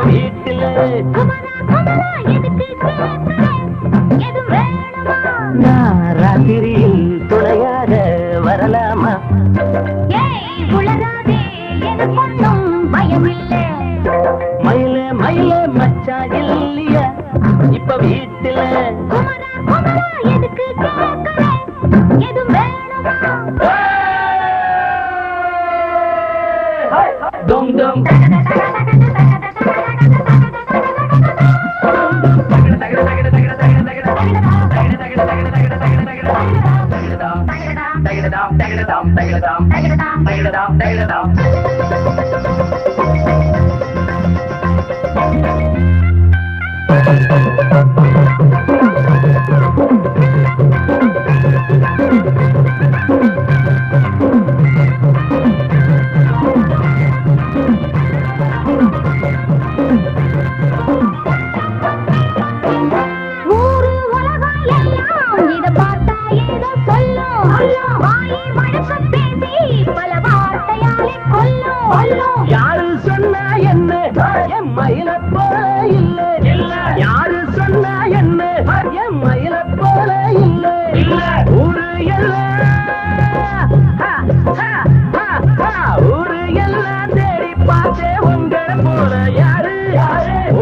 வீட்டுல நான் ராத்திரியில் துணையாக வரலாமா? மயில மயில மச்சா இல்லையா இப்ப வீட்டுல? Dum dum. யாரு சொன்னா என்ன என் மயில போல இல்ல, யாரு சொன்னா என்ன என் மயில போல இல்ல, ஊரு எல்லாம் ஊரு எல்லாம் தேடி பார்த்தே உங்களை போல யாரு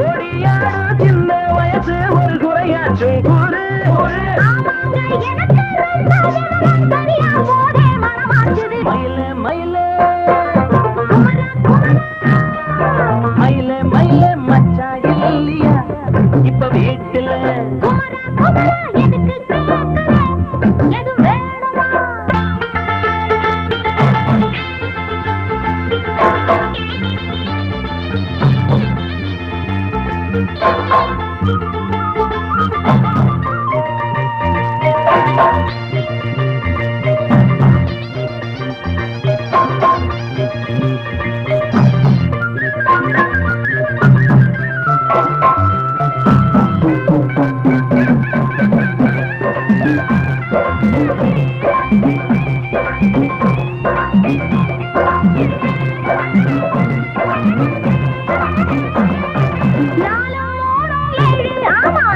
ஓடியாடும் சின்ன வயசு ஒரு குறையாச்சும் கூறு. மயில மயில மயில மயில மச்சா இல்லையா இப்ப வீட்டுல?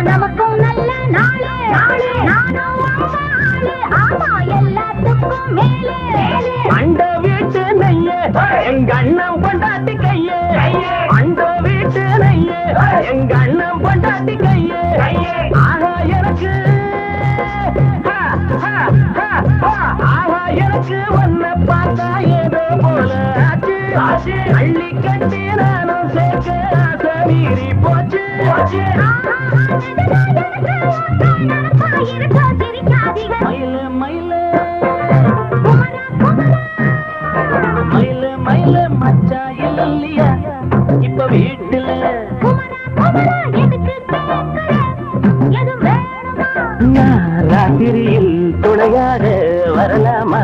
நமக்கும் நல்ல நாளே எல்லாத்துக்கும் மேலே அண்ட வீட்டு நெய்ய எங்க அண்ணன் பொண்டாட்டி கையே, அண்ட வீட்டு நெய்ய எங்க அண்ணன் பொண்டாட்டி கையே. ஆனா எனக்கு ஆனா எனக்கு ஒன்ன பார்த்தா ஏதோ போல ஆச்சு, அள்ளி கட்டி நானும் சேர்க்க ஆசை மீறி போச்சு. மயில மயில மயில மயில மச்சா இல்லையா இப்ப வீட்டுல? நான் ராத்திரியில் துணையாக வரலாமா?